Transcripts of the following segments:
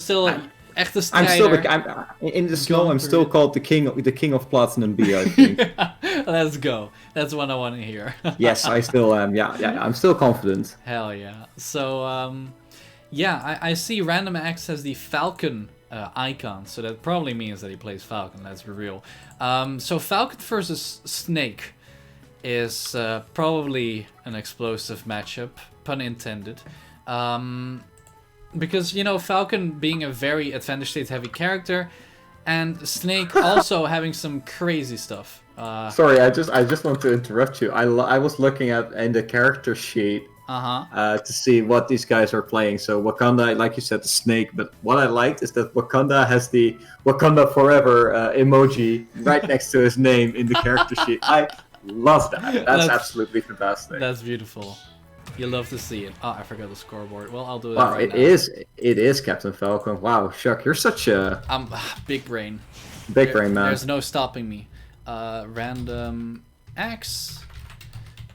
still echte I'm still strijder. in the snow. I'm still called the king of Platinum B. I think. Let's go. That's what I want to hear. Yes, I still am. Yeah, I'm still confident. Hell yeah. So yeah, I see RandomAxe has the Falcon icon, so that probably means that he plays Falcon. Let's be real. So Falcon versus Snake is probably an explosive matchup, pun intended. Because, you know, Falcon being a very advantage state heavy character, and Snake also having some crazy stuff. Sorry, I just want to interrupt you. I was looking at in the character sheet to see what these guys are playing. So Wakanda, like you said, the Snake. But what I liked is that Wakanda has the Wakanda Forever emoji right next to his name in the character sheet. I love that. That's absolutely fantastic. That's beautiful. You love to see it. Oh, I forgot the scoreboard. Well, I'll do it. Wow, right now. It is Captain Falcon. Wow, Shuc, you're such a big brain. Big brain man. There's no stopping me. RandomAxe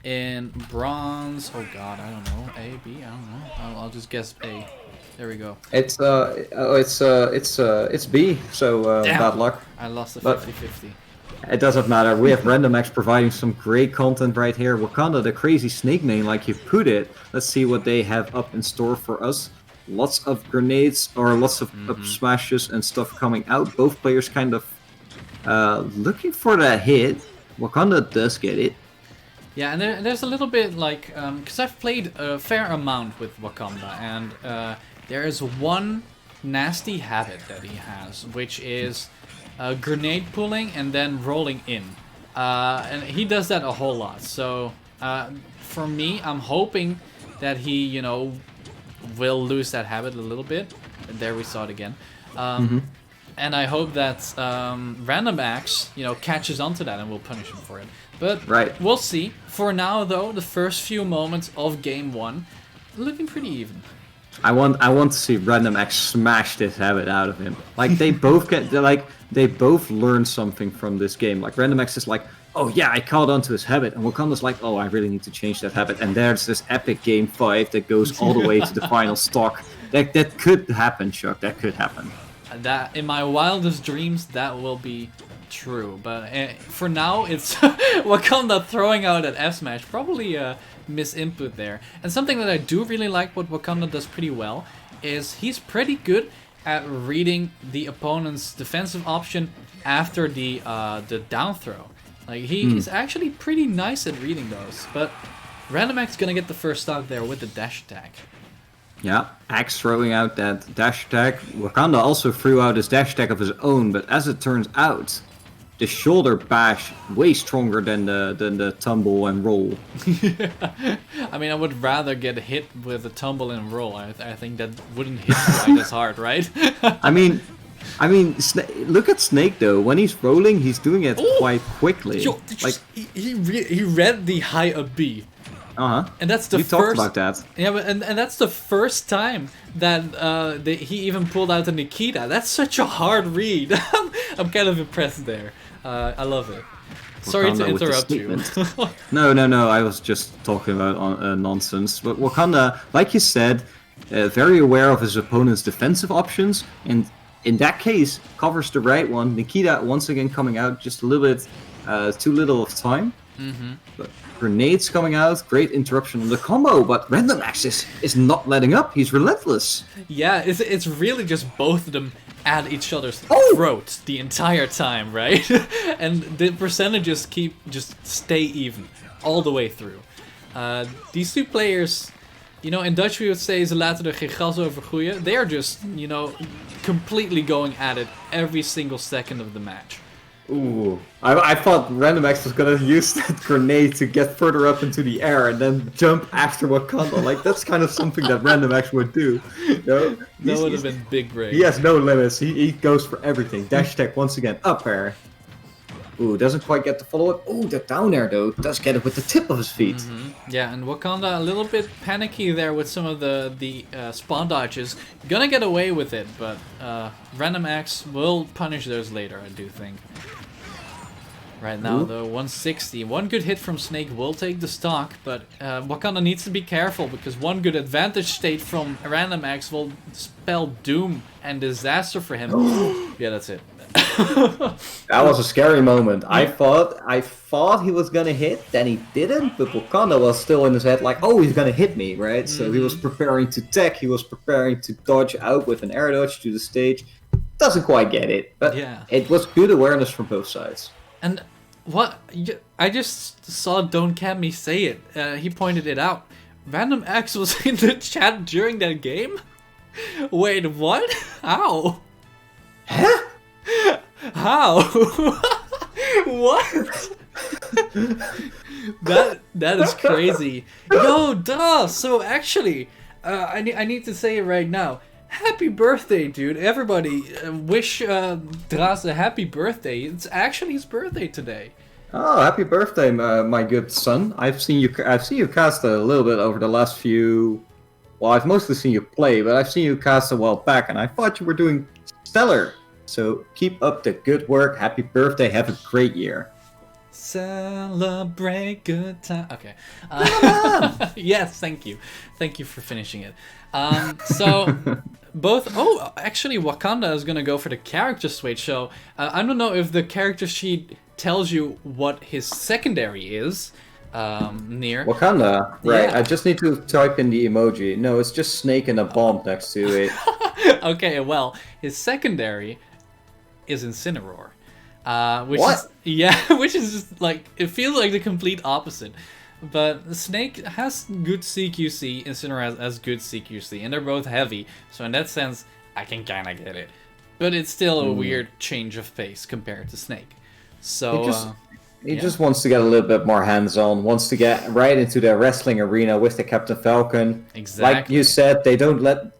in bronze. Oh God, I don't know. A, B, I don't know. I'll just guess A. There we go. It's B. So bad luck. I lost the 50-50. It doesn't matter. We have RandomAxe providing some great content right here. Wakanda, the crazy snake main, like you put it. Let's see what they have up in store for us. Lots of grenades or lots of up smashes and stuff coming out. Both players kind of looking for that hit. Wakanda does get it. Yeah, and there's a little bit like because I've played a fair amount with Wakanda, and there is one nasty habit that he has, which is grenade pulling and then rolling in, and he does that a whole lot. So for me, I'm hoping that he, you know, will lose that habit a little bit. There we saw it again. And I hope that RandomAxe, you know, catches onto that and will punish him for it. But we'll see. For now, though, the first few moments of Game 1 looking pretty even. I want to see RandomAxe smash this habit out of him. Like they both they both learn something from this game. Like RandomAxe is like, oh yeah, I caught onto his habit, and Wakanda's like, oh, I really need to change that habit. And there's this epic Game 5 that goes all the way to the final stock. That could happen, Shuc. That could happen. That in my wildest dreams, that will be true. But for now, it's Wakanda throwing out at F smash. Probably a misinput there. And something that I do really like what Wakanda does pretty well is he's pretty good at reading the opponent's defensive option after the down throw. Like he is actually pretty nice at reading those. But RandomAxe gonna get the first stock there with the dash attack. Yeah, Axe throwing out that dash attack. Wakanda also threw out his dash attack of his own, but as it turns out, the shoulder bash way stronger than the tumble and roll. I mean, I would rather get hit with a tumble and roll. I think that wouldn't hit quite as hard, right? I mean, look at Snake though. When he's rolling, he's doing it quite quickly. Yo, like he read the high up B. And that's the we first. We talked about that. Yeah, but and that's the first time that he even pulled out a Nikita. That's such a hard read. I'm kind of impressed there. I love it. Sorry to interrupt you. No. I was just talking about nonsense. But Wakanda, like you said, very aware of his opponent's defensive options, and in that case, covers the right one. Nikita once again coming out just a little bit too little of time. But grenades coming out, great interruption on the combo, but RandomAxe is not letting up. He's relentless. Yeah, it's really just both of them at each other's throats the entire time, right? And the percentages just stay even all the way through. These two players, you know, in Dutch we would say ze laten er geen gas over groeien. They are just, you know, completely going at it every single second of the match. Ooh, I thought RandomAxe was gonna use that grenade to get further up into the air and then jump after Wakanda. Like, that's kind of something that RandomAxe would do. No? That would have been big brain. He has no limits. He goes for everything. Dash attack once again, up air. Ooh, doesn't quite get the follow-up. Ooh, the down air though does get it with the tip of his feet. Yeah, and Wakanda a little bit panicky there with some of the spawn dodges. Gonna get away with it, but RandomAxe will punish those later, I do think. right now, though. 160. One good hit from Snake will take the stock, but Wakanda needs to be careful because one good advantage state from RandomAxe will spell doom and disaster for him. Yeah, that's it. That was a scary moment. I thought he was gonna hit, then he didn't, but Wakanda was still in his head like, oh, he's gonna hit me, right? So he was preparing to tech, he was preparing to dodge out with an air dodge to the stage. Doesn't quite get it, but it was good awareness from both sides. And what? I just saw Don't Cap Me say it. He pointed it out. RandomAxe was in the chat during that game? Wait, what? How? Huh? How? What? that is crazy. Yo, duh. So actually, I need to say it right now. Happy birthday, dude! Everybody, wish Dras a happy birthday. It's actually his birthday today. Oh, happy birthday, my good son! I've seen you cast a little bit over the last few. Well, I've mostly seen you play, but I've seen you cast a while back, and I thought you were doing stellar. So keep up the good work. Happy birthday. Have a great year. Celebrate good time. Okay. Yes, thank you. Thank you for finishing it. So both. Oh, actually, Wakanda is gonna go for the character switch. So I don't know if the character sheet tells you what his secondary is. Near Wakanda, right? Yeah. I just need to type in the emoji. No, it's just Snake and a bomb next to it. Okay, well, his secondary is Incineroar. Which What? Which is just like, it feels like the complete opposite. But Snake has good CQC, Incineroar has good CQC, and they're both heavy, so in that sense, I can kinda get it. But it's still a weird change of pace compared to Snake. So, He just wants to get a little bit more hands-on, wants to get right into the wrestling arena with the Captain Falcon. Exactly. Like you said, they don't let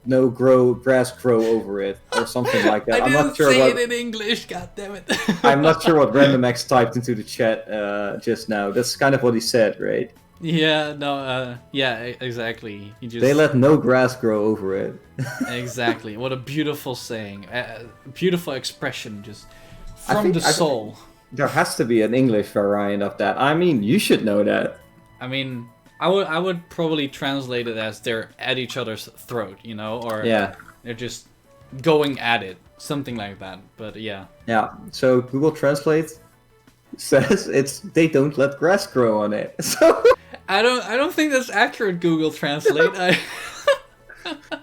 grass grow over it, or something like that. I I'm didn't not sure say what it in English, goddammit. I'm not sure what RandomAxe typed into the chat just now. That's kind of what he said, right? Yeah, no, exactly. He just... They let no grass grow over it. Exactly. What a beautiful saying. Beautiful expression, just I from think- the soul. There has to be an English variant of that. I mean, you should know that. I mean, I would probably translate it as they're at each other's throat, you know, or they're just going at it, something like that. But yeah. Yeah. So Google Translate says they don't let grass grow on it. So I don't think that's accurate, Google Translate.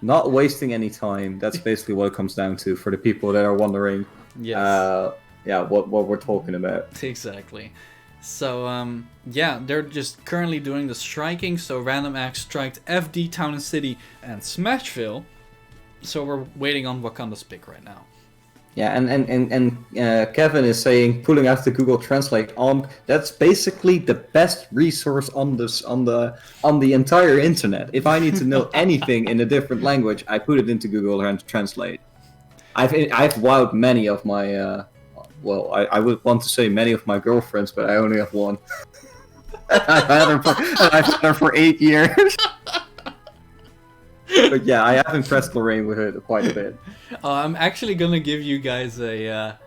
not wasting any time. That's basically what it comes down to for the people that are wondering. Yes. What we're talking about. Exactly. So, yeah, they're just currently doing the striking. So RandomAxe striked FD, Town and City, and Smashville. So we're waiting on Wakanda's pick right now. Yeah, and Kevin is saying pulling out the Google Translate on. That's basically the best resource on the entire internet. If I need to know anything in a different language, I put it into Google Translate. I've wowed many of my. Well, I would want to say many of my girlfriends, but I only have one. I've had her for 8 years. But yeah, I have impressed Lorraine with it quite a bit. I'm actually gonna give you guys a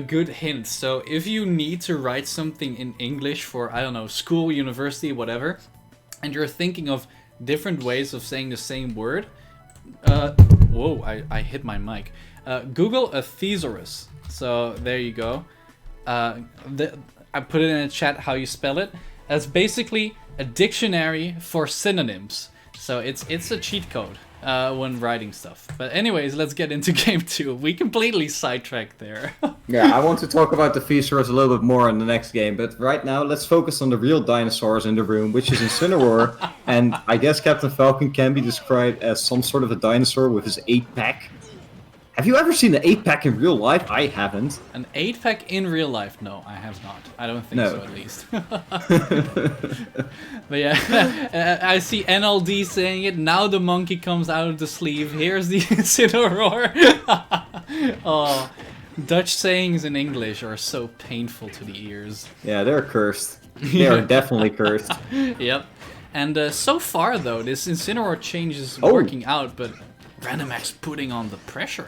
good hint. So if you need to write something in English for, I don't know, school, university, whatever, and you're thinking of different ways of saying the same word, whoa, I hit my mic. Google a thesaurus. So there you go. I put it in the chat how you spell it. That's basically a dictionary for synonyms. So it's a cheat code when writing stuff. But anyways, let's get into game 2. We completely sidetracked there. Yeah, I want to talk about the thesaurus a little bit more in the next game. But right now, let's focus on the real dinosaurs in the room, which is Incineroar. And I guess Captain Falcon can be described as some sort of a dinosaur with his 8-pack. Have you ever seen an 8-pack in real life? I haven't. An 8-pack in real life? No, I have not. I don't think so, at least. But yeah, I see NLD saying it. Now the monkey comes out of the sleeve. Here's the Incineroar. Oh, Dutch sayings in English are so painful to the ears. Yeah, they're cursed. They are definitely cursed. Yep. And so far, though, this Incineroar change is working out, but RandomAxe putting on the pressure.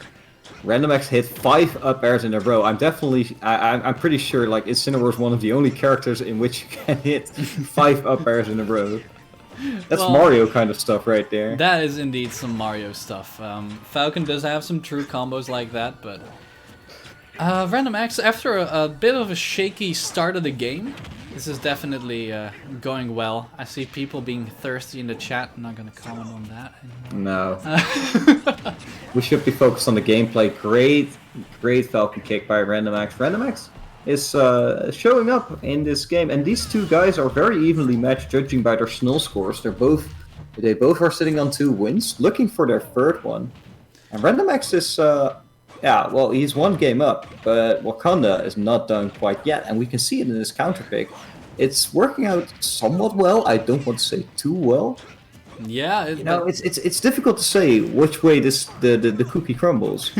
RandomAxe hit 5 up airs in a row. I'm pretty sure like Incineroar is one of the only characters in which you can hit 5 up airs in a row. That's well, Mario kind of stuff right there. That is indeed some Mario stuff. Falcon does have some true combos like that, but RandomAxe, after a bit of a shaky start of the game, this is definitely going well. I see people being thirsty in the chat. I'm not going to comment on that anymore. No. We should be focused on the gameplay. Great Falcon kick by RandomAxe. RandomAxe is showing up in this game, and these two guys are very evenly matched, judging by their SNUL scores. They both are sitting on 2 wins, looking for their 3rd one. And RandomAxe is, yeah, well, he's 1 game up, but Wakanda is not done quite yet, and we can see it in his counter pick. It's working out somewhat well. I don't want to say too well. Yeah, it's difficult to say which way the cookie crumbles.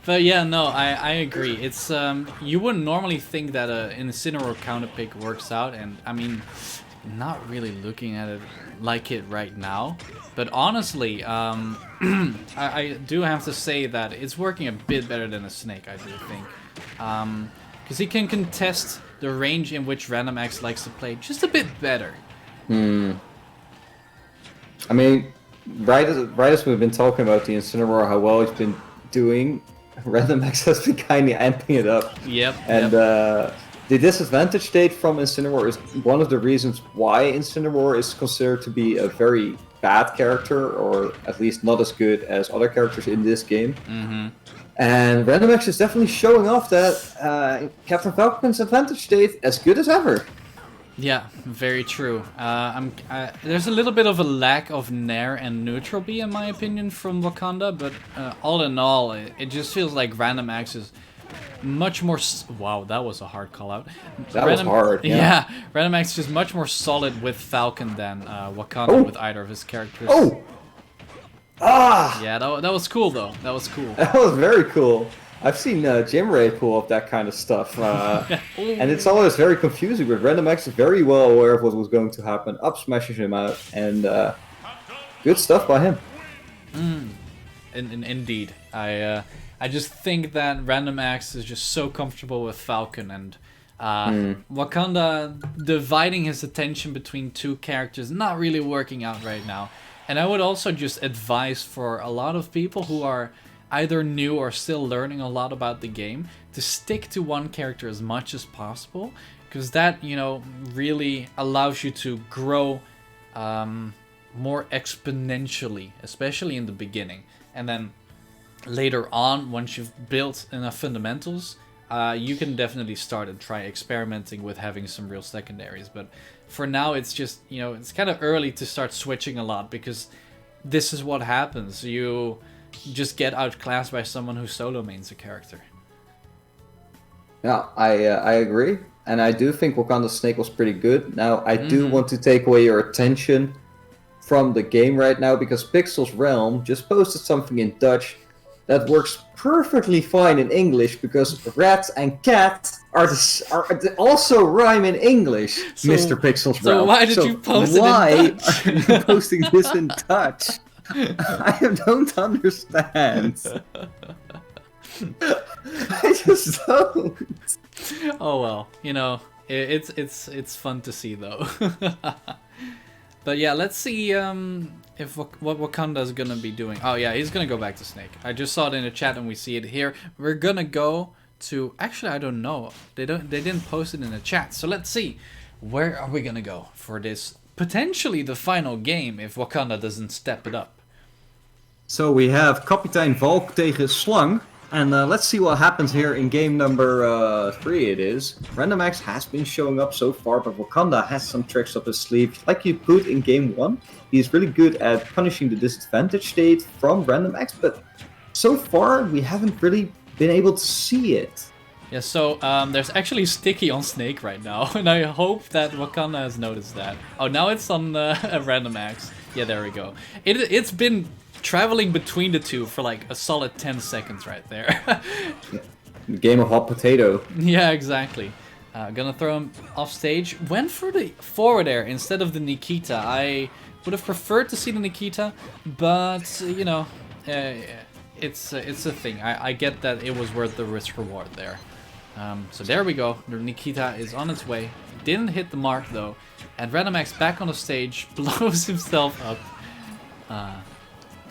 but yeah, no, I agree. It's you wouldn't normally think that an Incineroar counter pick works out, and I mean, not really looking at it like it right now. But honestly, I do have to say that it's working a bit better than a Snake. I do think, because he can contest the range in which RandomAxe likes to play just a bit better. I mean, right as we've been talking about the Incineroar, how well he's been doing, RandomAxe has been kind of amping it up. Yep. And the disadvantage state from Incineroar is one of the reasons why Incineroar is considered to be a very bad character, or at least not as good as other characters in this game. And RandomAxe is definitely showing off that Captain Falcon's advantage state as good as ever. Yeah, very true. There's a little bit of a lack of Nair and Neutral B in my opinion from Wakanda, but all in all, it just feels like RandomAxe is much more... Wow, that was a hard call out. That was hard, yeah. Yeah, RandomAxe is just much more solid with Falcon than Wakanda with either of his characters. Oh! Ah! Yeah, that was cool though. That was cool. That was very cool. I've seen Jim Ray pull up that kind of stuff, and it's always very confusing, but RandomAxe is very well aware of what was going to happen, up smashes him out, and good stuff by him. Indeed. I just think that RandomAxe is just so comfortable with Falcon, and Wakanda dividing his attention between 2 characters not really working out right now. And I would also just advise for a lot of people who are either new or still learning a lot about the game to stick to 1 character as much as possible, because that, you know, really allows you to grow more exponentially, especially in the beginning. And then later on, once you've built enough fundamentals, you can definitely start and try experimenting with having some real secondaries. But for now, it's just, you know, it's kind of early to start switching a lot, because this is what happens. You just get outclassed by someone who solo mains a character. Yeah, I agree, and I do think Wakanda's Snake was pretty good. Now, I do want to take away your attention from the game right now, because Pixel's Realm just posted something in Dutch that works perfectly fine in English, because rat and cat are also rhyme in English, so, Mr. Pixel's Realm. So why did you post it in Dutch? Why are you posting this in Dutch? I don't understand. I just don't. Oh well, you know, it's fun to see though. But yeah, let's see if what Wakanda is gonna be doing. Oh yeah, he's gonna go back to Snake. I just saw it in the chat and we see it here. We're gonna go to... Actually, I don't know. They didn't post it in the chat. So let's see. Where are we gonna go for this potentially the final game if Wakanda doesn't step it up? So we have Kapitein Valk tegen Slang. And let's see what happens here in game number 3 it is. RandomAxe has been showing up so far, but Wakanda has some tricks up his sleeve. Like he put in game 1, he's really good at punishing the disadvantage state from RandomAxe, but so far we haven't really been able to see it. Yeah, so there's actually Sticky on Snake right now, and I hope that Wakanda has noticed that. Oh, now it's on RandomAxe. Yeah, there we go. It's been traveling between the two for like a solid 10 seconds right there. Game of hot potato. Yeah, exactly. Gonna throw him off stage. Went for the forward air instead of the Nikita. I would have preferred to see the Nikita, but you know, it's a thing. I get that it was worth the risk reward there. So there we go. Nikita is on its way. Didn't hit the mark though. And RandomAxe back on the stage blows himself up.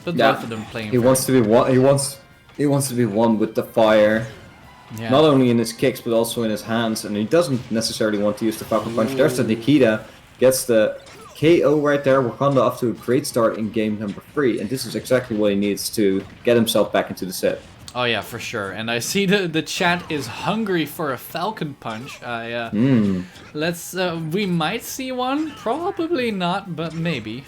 But both of them playing. He wants to be one. He wants to be one with the fire. Yeah. Not only in his kicks but also in his hands, and he doesn't necessarily want to use the Falcon Punch. There's the Nikita, gets the KO right there. Wakanda off to a great start in game number 3, and this is exactly what he needs to get himself back into the set. Oh yeah, for sure. And I see the chat is hungry for a Falcon Punch. We might see one, probably not, but maybe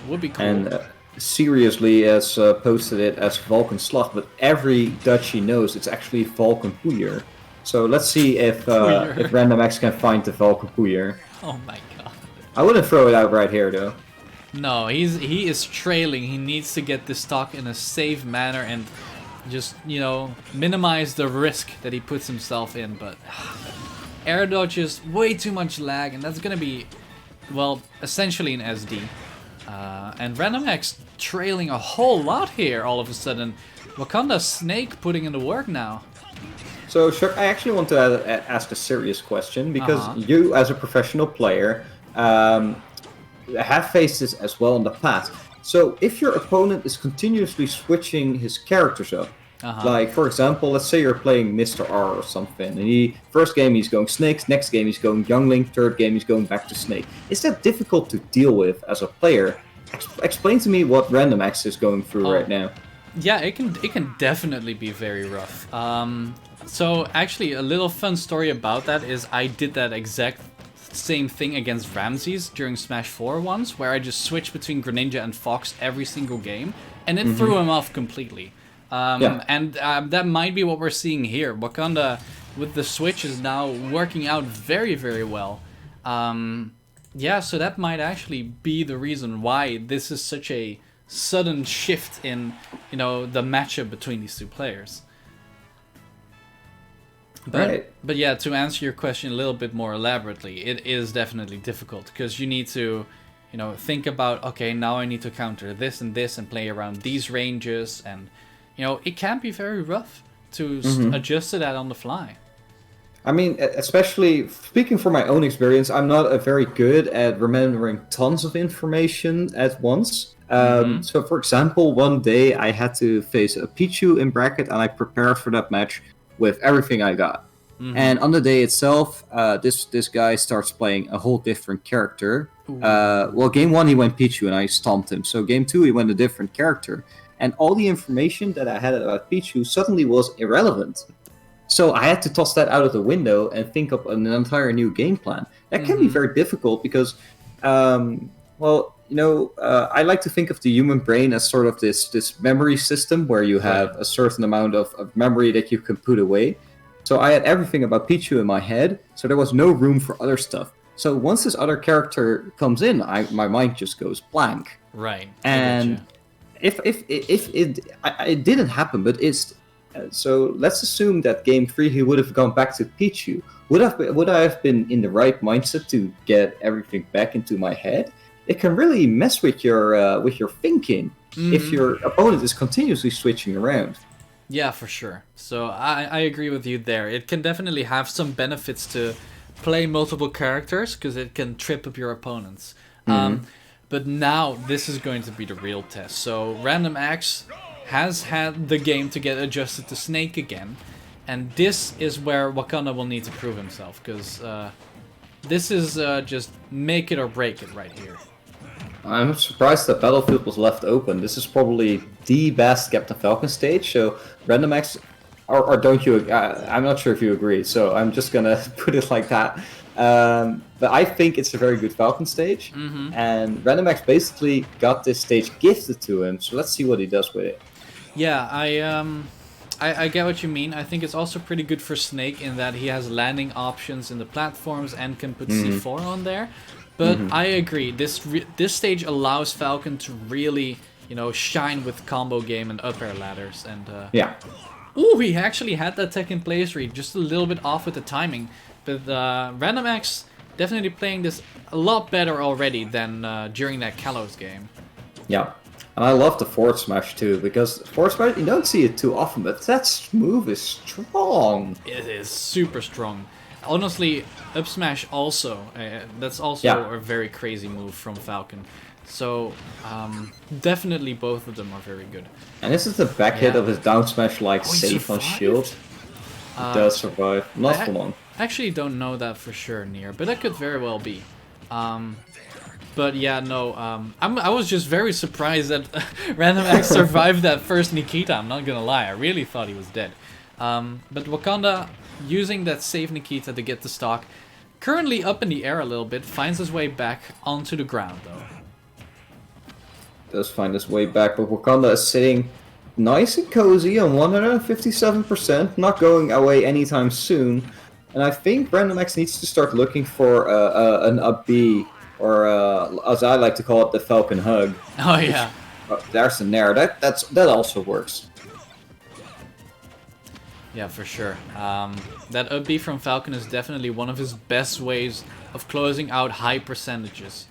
would be cool. And seriously has posted it as Vulcan Slag, but every Dutchie knows it's actually Vulcan Poeier. So let's see if RandomAxe can find the Vulcan Poeier. Oh my god. I wouldn't throw it out right here though. No, he is trailing. He needs to get this stock in a safe manner and just, minimize the risk that he puts himself in. But air dodges, way too much lag, and that's gonna be, well, essentially an SD. And RandomAxe trailing a whole lot here all of a sudden. Wakanda Snake putting in the work now. So, Shuc, I actually want to ask a serious question, because you, as a professional player, have faced this as well in the past. So, if your opponent is continuously switching his characters up, like, for example, let's say you're playing Mr. R or something, and first game he's going Snakes, next game he's going Youngling, third game he's going back to Snake. Is that difficult to deal with as a player? Explain to me what RandomAxe is going through right now. Yeah, it can definitely be very rough. So actually, a little fun story about that is I did that exact same thing against Ramses during Smash 4 once, where I just switched between Greninja and Fox every single game, and it threw him off completely. And that might be what we're seeing here. Wakanda, with the switch, is now working out very, very well. Yeah, so that might actually be the reason why this is such a sudden shift in, the matchup between these two players. But yeah, to answer your question a little bit more elaborately, it is definitely difficult, because you need to, think about, okay, now I need to counter this and play around these ranges, and, it can be very rough to adjust to that on the fly. I mean, especially speaking from my own experience, I'm not very good at remembering tons of information at once. So, for example, one day I had to face a Pichu in bracket, and I prepared for that match with everything I got. And on the day itself, this guy starts playing a whole different character. Well, game 1 he went Pichu, and I stomped him. So game 2 he went a different character. And all the information that I had about Pichu suddenly was irrelevant. So I had to toss that out of the window and think up an entire new game plan. That can be very difficult because, I like to think of the human brain as sort of this memory system where you have a certain amount of memory that you can put away. So I had everything about Pichu in my head, so there was no room for other stuff. So once this other character comes in, my mind just goes blank. Right. And if it didn't happen, but it's... So let's assume that game 3 he would have gone back to Pichu. Would I have been in the right mindset to get everything back into my head? It can really mess with your thinking if your opponent is continuously switching around. Yeah, for sure. So I agree with you there. It can definitely have some benefits to play multiple characters, because it can trip up your opponents. But now this is going to be the real test. So RandomAxe has had the game to get adjusted to Snake again, and this is where Wakanda will need to prove himself, because this is just make it or break it right here. I'm surprised the battlefield was left open. This is probably the best Captain Falcon stage, so RandomAxe, or don't you, I'm not sure if you agree, so I'm just gonna put it like that. But I think it's a very good Falcon stage, and RandomAxe basically got this stage gifted to him, so let's see what he does with it. Yeah, I get what you mean. I think it's also pretty good for Snake in that he has landing options in the platforms and can put C4 on there. But I agree, this stage allows Falcon to really, shine with combo game and up air ladders. And ooh, he actually had that second place read, just a little bit off with the timing. But RandomAxe definitely playing this a lot better already than during that Kalos game. Yeah. And I love the forward smash too, because forward smash, you don't see it too often, but that move is strong. It is super strong. Honestly, up smash also. That's also a very crazy move from Falcon. So, definitely both of them are very good. And this is the back hit of his down smash, like, safe on shield. It does survive. Not for long. I actually don't know that for sure, Nier, but that could very well be. But yeah, no, I was just very surprised that RandomAxe survived that first Nikita, I'm not gonna lie. I really thought he was dead. But Wakanda, using that save Nikita to get the stock, currently up in the air a little bit, finds his way back onto the ground, though. Does find his way back, but Wakanda is sitting nice and cozy on 157%, not going away anytime soon. And I think RandomAxe needs to start looking for an up B, or as I like to call it, the Falcon hug. Oh yeah. There's the Nair. That also works. Yeah, for sure. That up B from Falcon is definitely one of his best ways of closing out high percentages.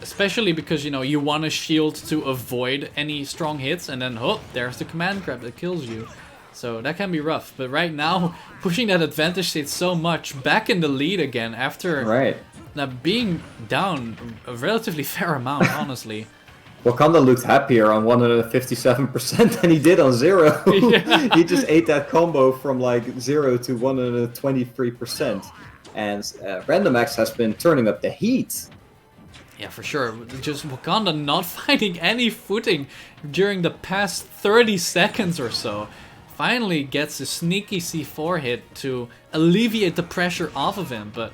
Especially because, you know, you want a shield to avoid any strong hits, and then, oh, there's the command grab that kills you. So that can be rough. But right now, pushing that advantage state so much, back in the lead again after being down a relatively fair amount, honestly. Wakanda looked happier on 157% than he did on 0. Yeah. He just ate that combo from like 0 to 123%. And RandomAxe has been turning up the heat. Yeah, for sure. Just Wakanda not finding any footing during the past 30 seconds or so. Finally gets a sneaky C4 hit to alleviate the pressure off of him, but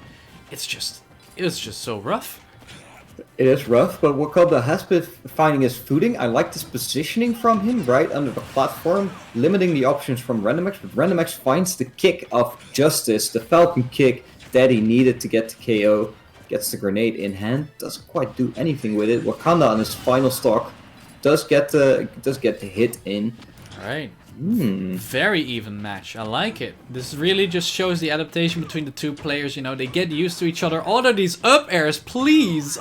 it's just so rough. It is rough, but Wakanda has been finding his footing. I like this positioning from him, right under the platform, limiting the options from RandomAxe, but RandomAxe finds the kick of justice, the Falcon kick that he needed to get to KO. Gets the grenade in hand, doesn't quite do anything with it. Wakanda on his final stock does get the hit in. Alright. Very even match. I like it. This really just shows the adaptation between the two players. You know, they get used to each other. All of these up airs, please.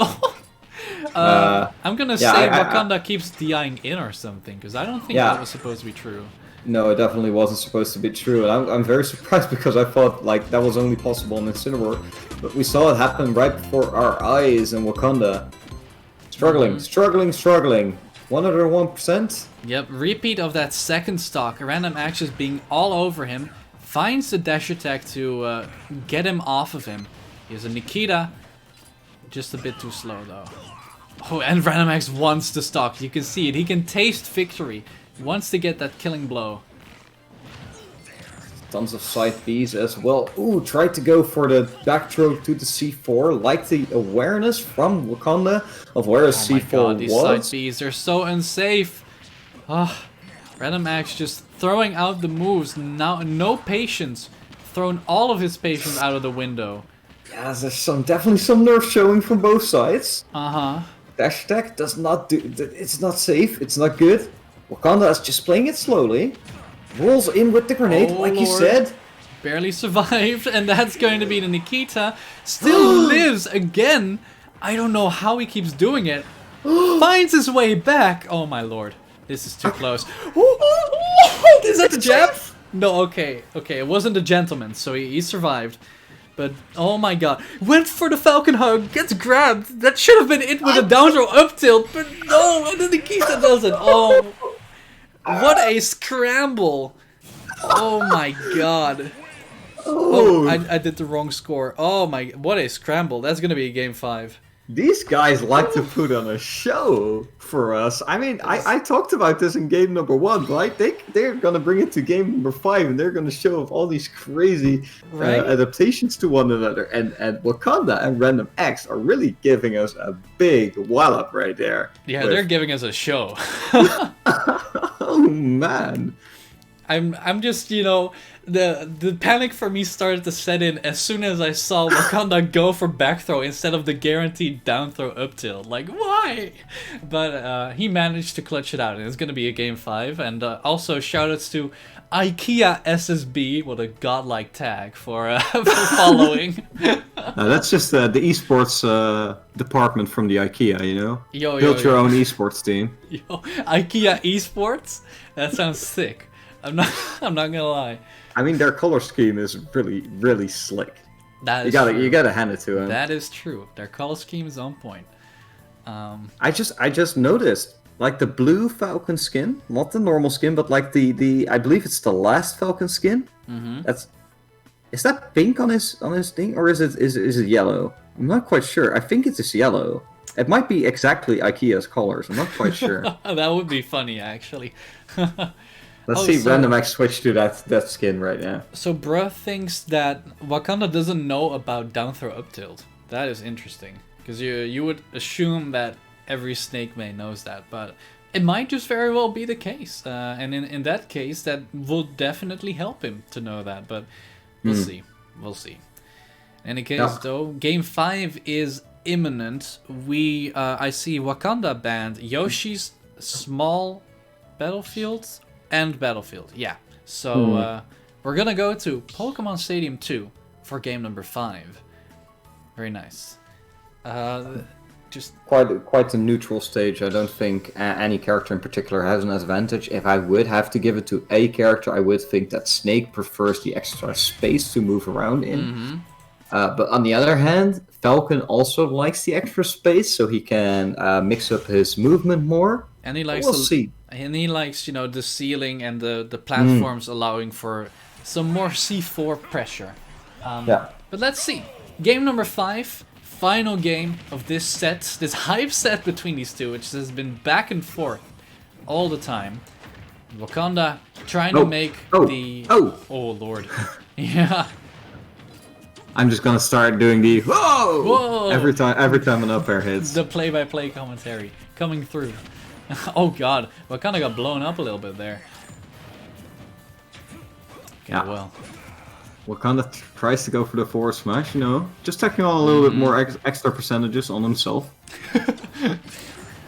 I'm gonna say Wakanda keeps DIing in or something, because I don't think that was supposed to be true. No, it definitely wasn't supposed to be true, and I'm very surprised because I thought like that was only possible in Incineroar, but we saw it happen right before our eyes in Wakanda. Struggling, struggling. 101%. Yep, repeat of that second stock. RandomAxe is being all over him, finds the dash attack to get him off of him. Here's a Nikita, just a bit too slow though. Oh, and RandomAxe wants the stock. You can see it. He can taste victory. Wants to get that killing blow. Tons of side Bs as well. Ooh, tried to go for the back throw to the C4. Like the awareness from Wakanda of where a C4 my God, these was. side Bs are so unsafe. RandomAxe just throwing out the moves. Now, no patience. Thrown all of his patience out of the window. Yeah, there's definitely some nerve showing from both sides. Uh-huh. Dash attack does not do. It's not safe. It's not good. Wakanda is just playing it slowly. Rolls in with the grenade, like you said. Barely survived, and that's going to be the Nikita. Still lives again. I don't know how he keeps doing it. Finds his way back. Oh my lord. This is too close. Is that the jab? No, okay. Okay, it wasn't a gentleman, so he survived. But, oh my god. Went for the Falcon hug, gets grabbed. That should have been it with a down throw up tilt, but no, and the Nikita does it. Oh, what a scramble. Oh my god. Oh, I did the wrong score. Oh my, what a scramble. That's gonna be a game 5. These guys like to put on a show for us. I mean, I talked about this in game number 1, right? They're gonna bring it to game number 5, and they're gonna show off all these crazy adaptations to one another. And Wakanda and RandomAxe are really giving us a big wallop right there. Yeah, they're giving us a show. Oh man. I'm just, you know, the panic for me started to set in as soon as I saw Wakanda go for back throw instead of the guaranteed down throw up tilt. Like, why? But he managed to clutch it out, and it's gonna be a game 5. And also shoutouts to IKEA SSB, what a godlike tag for following. That's just the esports department from the IKEA, you know? Build your own esports team. Yo, IKEA esports? That sounds sick. I'm not gonna lie. I mean, their color scheme is really slick. That is you gotta hand it to them. That is true. Their color scheme is on point. I just noticed, like, the blue Falcon skin, not the normal skin, but like the I believe it's the last Falcon skin. Mm-hmm. Is that pink on his thing, or is it yellow? I'm not quite sure. I think it is yellow. It might be exactly IKEA's colors. I'm not quite sure. That would be funny, actually. Let's see RandomAxe switch to that skin right now. So bruh thinks that Wakanda doesn't know about down throw up tilt. That is interesting, because you would assume that every snake main knows that, but it might just very well be the case. And in that case, that will definitely help him to know that, but we'll see. We'll see. In any case, though, game 5 is imminent. I see Wakanda banned Yoshi's Small Battlefields and Battlefield. Yeah. So we're gonna go to Pokemon Stadium 2 for game number 5. Very nice. Just quite a neutral stage. I don't think any character in particular has an advantage. If I would have to give it to a character, I would think that Snake prefers the extra space to move around in. Mm-hmm. But on the other hand, Falcon also likes the extra space, so he can mix up his movement more. And he likes we'll see. And he likes, you know, the ceiling and the platforms allowing for some more C4 pressure. Yeah. But let's see. Game number 5. Final game of this set, this hype set between these two, which has been back and forth all the time. Wakanda trying to make the... Oh, Lord. Yeah. I'm just gonna start doing the whoa every time an up air hits. The play-by-play commentary coming through. Oh god, Wakanda got blown up a little bit there. Okay, yeah. Well. Wakanda tries to go for the forward smash, you know, just taking on a little bit more extra percentages on himself.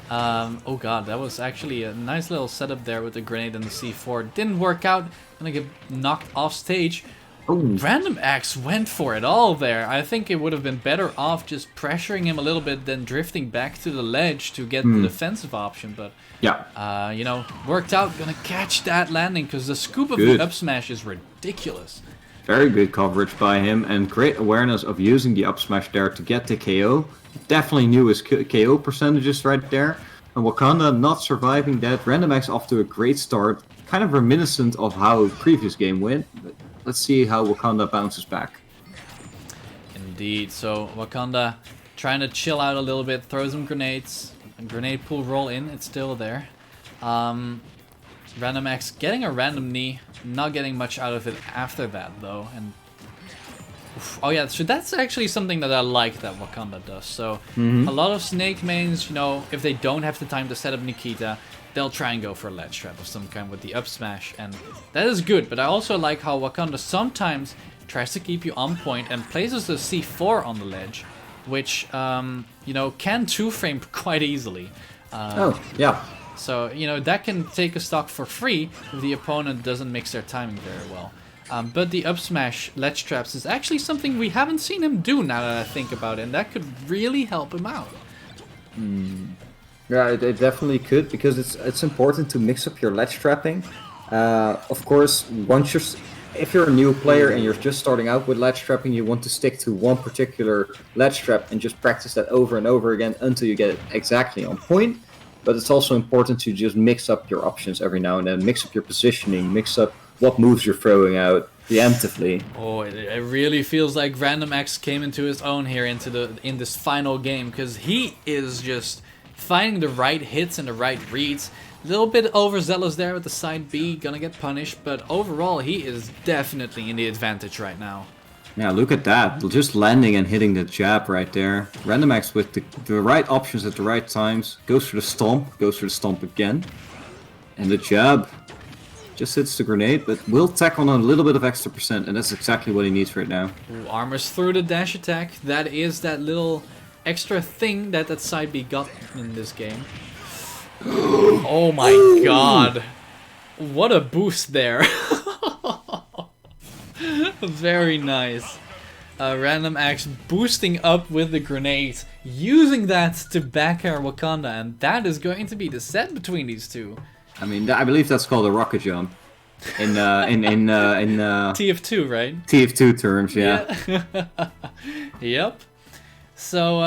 Oh god, that was actually a nice little setup there with the grenade and the C4. Didn't work out. Gonna get knocked off stage. RandomAxe went for it all there. I think it would have been better off just pressuring him a little bit than drifting back to the ledge to get the defensive option. But yeah, you know, worked out. Gonna catch that landing because the scoop of the up smash is ridiculous. Very good coverage by him and great awareness of using the up smash there to get the KO. Definitely knew his KO percentages right there. And Wakanda not surviving that. RandomAxe off to a great start. Kind of reminiscent of how the previous game went. But let's see how Wakanda bounces back. Indeed. So Wakanda trying to chill out a little bit. Throw some grenades. A grenade pool roll in. It's still there. RandomAxe getting a random knee. Not getting much out of it after that, though. And oh yeah, so that's actually something that I like that Wakanda does. So a lot of Snake mains, you know, if they don't have the time to set up Nikita, they'll try and go for a ledge trap of some kind with the up smash, and that is good. But I also like how Wakanda sometimes tries to keep you on point and places the C4 on the ledge, which you know, can 2-frame quite easily. Oh yeah. So, you know, that can take a stock for free if the opponent doesn't mix their timing very well. But the up smash ledge traps is actually something we haven't seen him do now that I think about it, and that could really help him out. Yeah, it definitely could, because it's important to mix up your ledge trapping. Of course, if you're a new player and you're just starting out with ledge trapping, you want to stick to one particular ledge trap and just practice that over and over again until you get it exactly on point. But it's also important to just mix up your options every now and then, mix up your positioning, mix up what moves you're throwing out preemptively. Oh, it really feels like RandomAxe came into his own here in this final game, because he is just finding the right hits and the right reads. A little bit overzealous there with the side B, gonna get punished, but overall he is definitely in the advantage right now. Yeah, look at that. Just landing and hitting the jab right there. RandomAxe with the right options at the right times. Goes for the stomp. Goes for the stomp again. And the jab. Just hits the grenade, but will tack on a little bit of extra percent, and that's exactly what he needs right now. Ooh, armors through the dash attack. That is that little extra thing that side B got in this game. Oh my god. What a boost there. Very nice. RandomAxe boosting up with the grenade, using that to back our Wakanda, and that is going to be the set between these two. I mean, I believe that's called a rocket jump in TF2, right? TF2 terms, yeah. Yep. So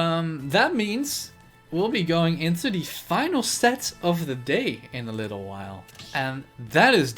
that means we'll be going into the final set of the day in a little while, and that is